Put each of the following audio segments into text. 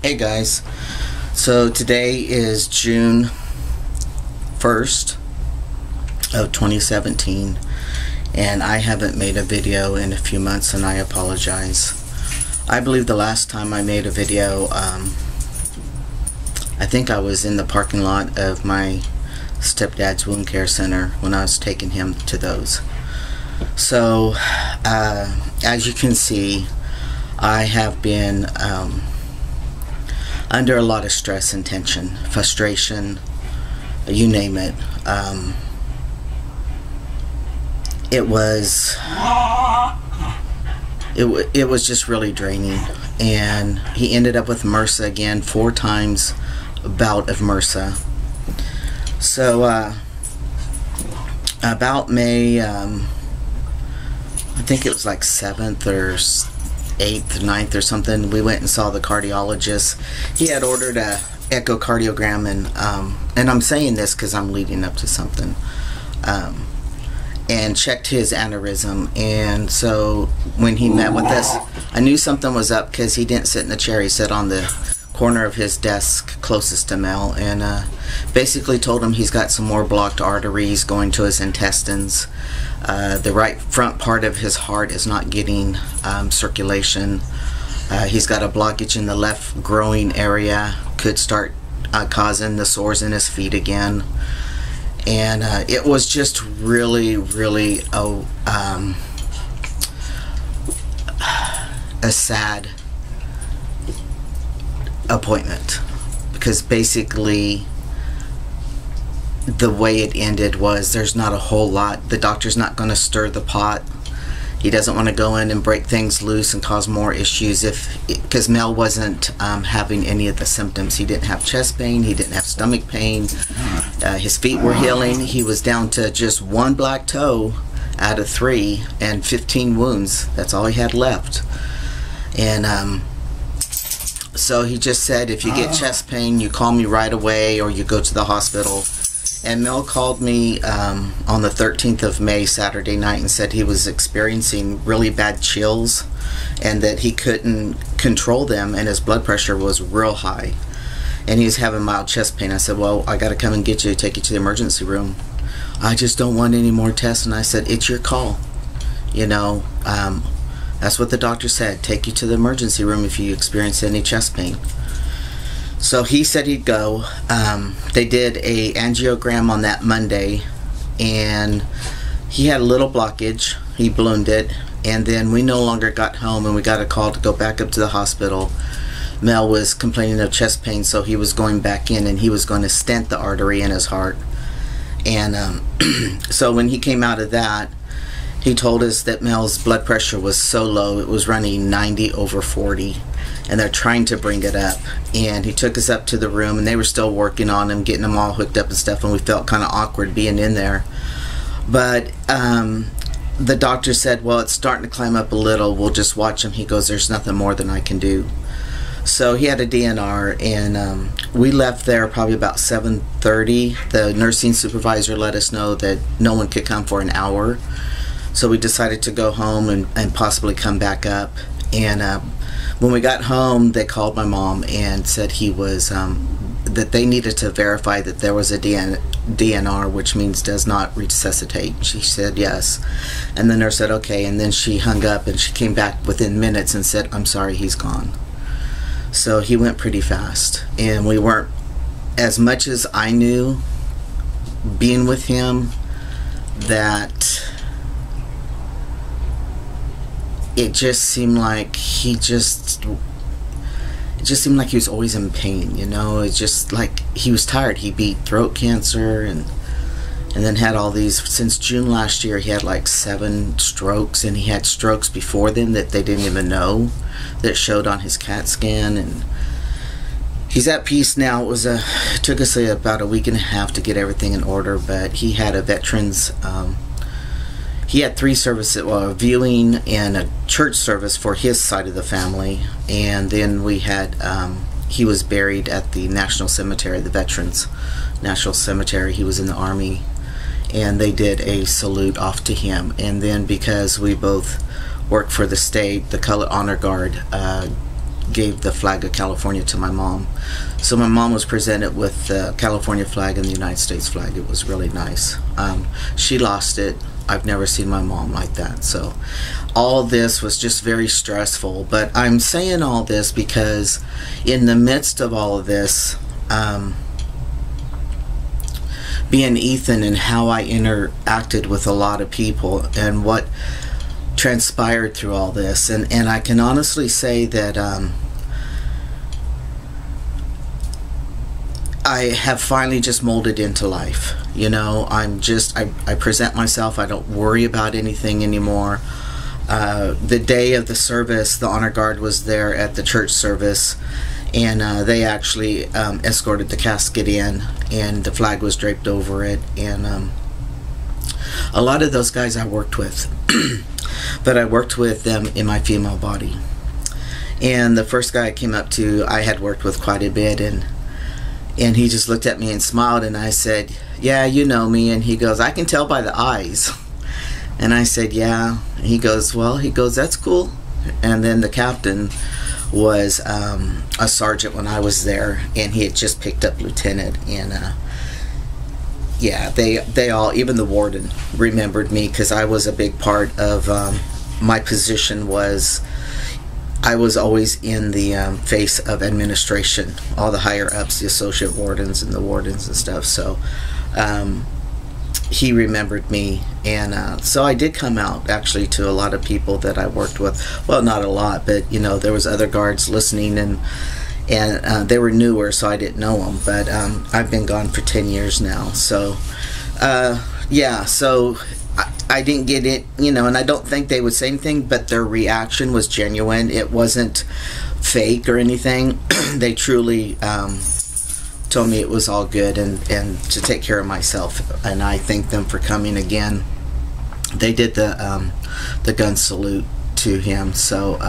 Hey guys, so today is June 1st of 2017 and I haven't made a video in a few months and I apologize. I believe the last time I made a video, I think I was in the parking lot of my stepdad's wound care center when I was taking him to those. So as you can see, I have been under a lot of stress and tension, frustration, you name it. It was just really draining, and he ended up with MRSA again, 4 times bout of MRSA. So about May, I think it was like 7th or 8th, 9th or something, we went and saw the cardiologist. He had ordered a echocardiogram, and I'm saying this because I'm leading up to something, and checked his aneurysm. And so when he met with us, I knew something was up because he didn't sit in the chair. He sat on the corner of his desk closest to Mel, and basically told him he's got some more blocked arteries going to his intestines. The right front part of his heart is not getting circulation. He's got a blockage in the left growing area, could start causing the sores in his feet again. And it was just really a sad appointment, because basically the way it ended was there's not a whole lot. The doctor's not going to stir the pot. He doesn't want to go in and break things loose and cause more issues, because Mel wasn't having any of the symptoms. He didn't have chest pain, he didn't have stomach pain, his feet were healing. He was down to just 1 black toe out of 3 and 15 wounds. That's all he had left. And so he just said, if you get chest pain, you call me right away or you go to the hospital. And Mel called me on the 13th of May, Saturday night, and said he was experiencing really bad chills and that he couldn't control them, and his blood pressure was real high and he was having mild chest pain. I said, well, I got to come and get you, take you to the emergency room. I just don't want any more tests. And I said, it's your call. You know, that's what the doctor said. Take you to the emergency room if you experience any chest pain. So he said he'd go. They did a angiogram on that Monday, and he had a little blockage. He ballooned it, and then we no longer got home, and we got a call to go back up to the hospital. Mel was complaining of chest pain, so he was going back in, and he was going to stent the artery in his heart. And so when he came out of that, he told us that Mel's blood pressure was so low, it was running 90/40, and they're trying to bring it up. And he took us up to the room, and they were still working on him, getting him all hooked up and stuff, and we felt kind of awkward being in there. But the doctor said, well, it's starting to climb up a little, we'll just watch him. He goes, there's nothing more than I can do. So he had a DNR, and we left there probably about 7:30. The nursing supervisor let us know that no one could come for an hour. So we decided to go home and possibly come back up. And when we got home, they called my mom and said he was, that they needed to verify that there was a DNR, which means does not resuscitate. She said yes. And the nurse said okay, and then she hung up, and she came back within minutes and said, I'm sorry, he's gone. So he went pretty fast, and we weren't, as much as I knew being with him, that it just seemed like it just seemed like he was always in pain, you know. It's just like he was tired. He beat throat cancer, and then had all these, since June last year, he had like 7 strokes, and he had strokes before then that they didn't even know, that showed on his CAT scan. And he's at peace now. It took us about a week and a half to get everything in order, but he had a veterans, he had 3 services, a viewing and a church service for his side of the family, and then we had, he was buried at the National Cemetery, the Veterans National Cemetery. He was in the Army, and they did a salute off to him. And then because we both worked for the state, the Color Honor Guard gave the flag of California to my mom. So my mom was presented with the California flag and the United States flag. It was really nice. She lost it. I've never seen my mom like that. So all this was just very stressful. But I'm saying all this because in the midst of all of this, being Ethan and how I interacted with a lot of people and what transpired through all this, and I can honestly say that I have finally just molded into life. You know, I present myself. I don't worry about anything anymore. The day of the service, the honor guard was there at the church service, and they actually escorted the casket in, and the flag was draped over it. And a lot of those guys I worked with, but I worked with them in my female body. And the first guy I came up to, I had worked with quite a bit, and he just looked at me and smiled, and I said, "Yeah, you know me." And he goes, "I can tell by the eyes." And I said, "Yeah." And he goes, "Well," he goes, "that's cool." And then the captain was a sergeant when I was there, and he had just picked up lieutenant. And yeah, they all, even the warden, remembered me because I was a big part of my position. Was I was always in the face of administration, all the higher ups, the associate wardens and the wardens and stuff. So he remembered me, and so I did come out actually to a lot of people that I worked with. Well, not a lot, but you know, there was other guards listening, and they were newer, so I didn't know them. But I've been gone for 10 years now, so yeah. So I didn't get it, you know, and I don't think they would say anything, but their reaction was genuine. It wasn't fake or anything. They truly told me it was all good, and to take care of myself, and I thank them for coming again. They did the gun salute to him, so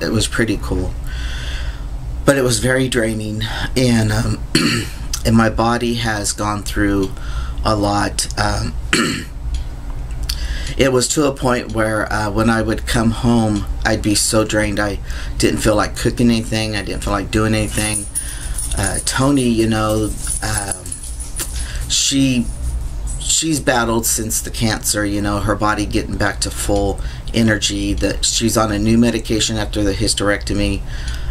it was pretty cool. But it was very draining, and and my body has gone through a lot. It was to a point where when I would come home, I'd be so drained. I didn't feel like cooking anything. I didn't feel like doing anything. Tony, you know, she's battled since the cancer, you know, her body getting back to full energy. That she's on a new medication after the hysterectomy,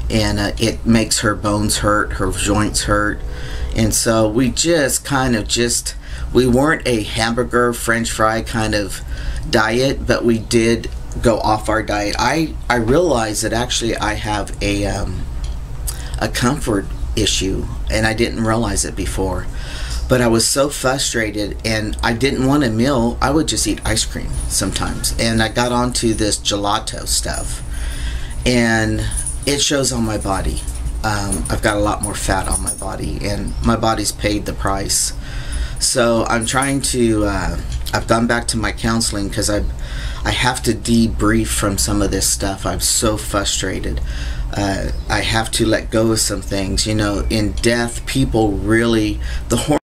and it makes her bones hurt, her joints hurt. And so we just kind of we weren't a hamburger, french fry kind of diet, but we did go off our diet. I realized that actually I have a comfort issue, and I didn't realize it before. But I was so frustrated, and I didn't want a meal. I would just eat ice cream sometimes, and I got onto this gelato stuff, and it shows on my body. I've got a lot more fat on my body, and my body's paid the price. So I'm trying to I've gone back to my counseling because I have to debrief from some of this stuff. I'm so frustrated. I have to let go of some things. You know, in death, people really, the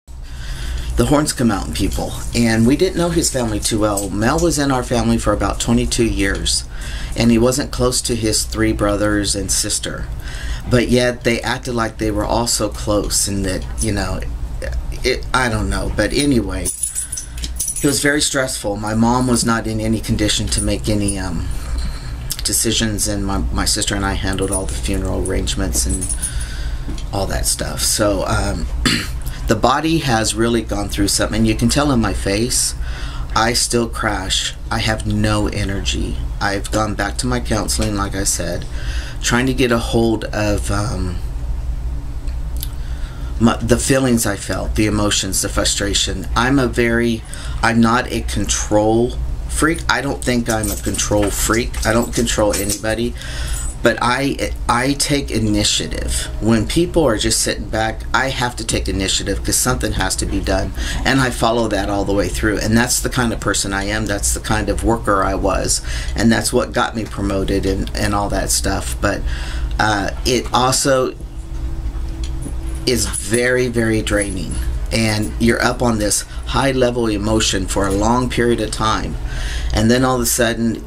horns come out in people, and we didn't know his family too well. Mel was in our family for about 22 years, and he wasn't close to his 3 brothers and sister, but yet they acted like they were all so close, and that, you know, I don't know. But anyway, it was very stressful. My mom was not in any condition to make any decisions, and my sister and I handled all the funeral arrangements and all that stuff. So the body has really gone through something, and you can tell in my face. I still crash. I have no energy. I've gone back to my counseling, like I said, trying to get a hold of the feelings I felt, the emotions, the frustration. I'm not a control freak. I don't think I'm a control freak. I don't control anybody, but I take initiative. When people are just sitting back, I have to take initiative because something has to be done, and I follow that all the way through. And that's the kind of person I am. That's the kind of worker I was, and that's what got me promoted and all that stuff. But it also is very, very draining. and you're up on this high level emotion for a long period of time, and then all of a sudden,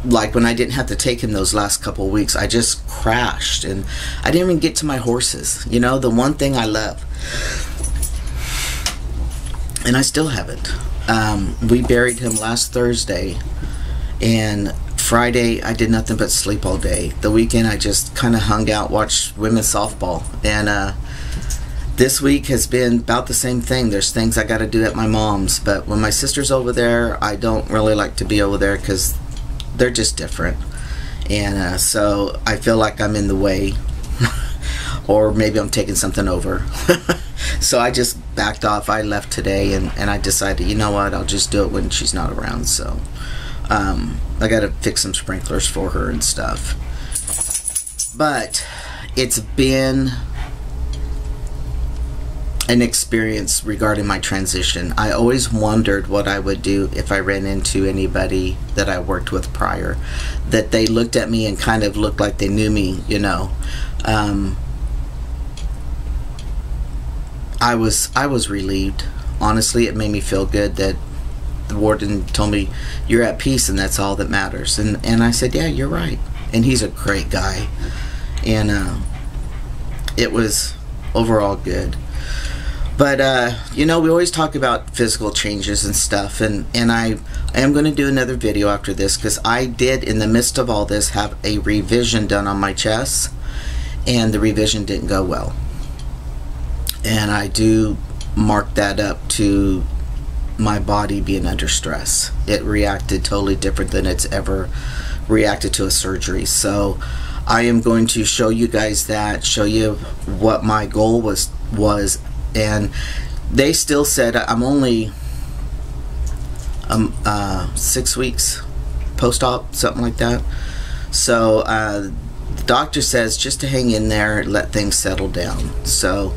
like when I didn't have to take him those last couple of weeks, I just crashed, and I didn't even get to my horses, you know, the one thing I love. And I still haven't. We buried him last Thursday, and Friday I did nothing but sleep all day. The weekend I just kind of hung out, watched women's softball, and this week has been about the same thing. There's things I got to do at my mom's, but when my sister's over there, I don't really like to be over there because they're just different, and so I feel like I'm in the way, or maybe I'm taking something over. So I just backed off. I left today, and I decided, you know what, I'll just do it when she's not around. So I got to fix some sprinklers for her and stuff. But it's been an experience regarding my transition. I always wondered what I would do if I ran into anybody that I worked with prior, that they looked at me and kind of looked like they knew me, you know. I was relieved. Honestly, it made me feel good that the warden told me, you're at peace and that's all that matters. And I said, yeah, you're right. And he's a great guy. And it was overall good. But you know, we always talk about physical changes and stuff, and I am going to do another video after this, because I did, in the midst of all this, have a revision done on my chest, and the revision didn't go well. And I do mark that up to my body being under stress. It reacted totally different than it's ever reacted to a surgery. So I am going to show you guys that, show you what my goal was, and they still said I'm only 6 weeks post-op, something like that. So the doctor says just to hang in there, let things settle down. So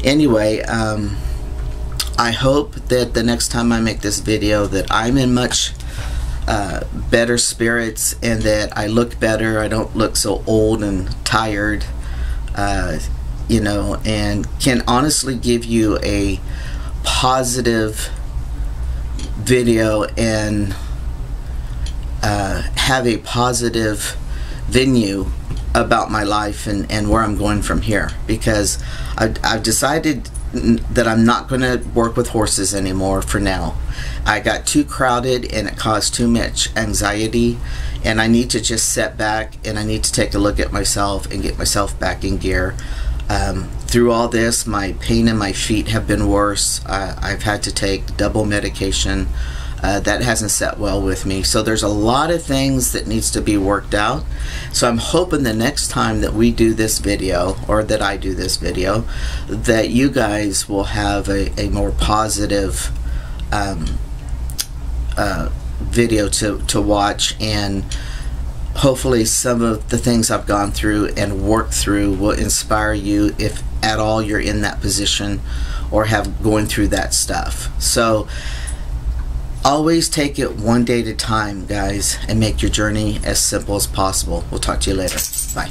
anyway, I hope that the next time I make this video that I'm in much better spirits, and that I look better. I don't look so old and tired, you know, and can honestly give you a positive video and have a positive venue about my life and where I'm going from here, because I've decided that I'm not going to work with horses anymore for now. I got too crowded and it caused too much anxiety, and I need to just set back and I need to take a look at myself and get myself back in gear. Through all this, my pain in my feet have been worse. I've had to take double medication. That hasn't set well with me. So there's a lot of things that needs to be worked out. So I'm hoping the next time that we do this video, or that I do this video, that you guys will have a more positive video to watch, and hopefully some of the things I've gone through and worked through will inspire you, if at all you're in that position or have going through that stuff. So always take it one day at a time, guys, and make your journey as simple as possible. We'll talk to you later. Bye.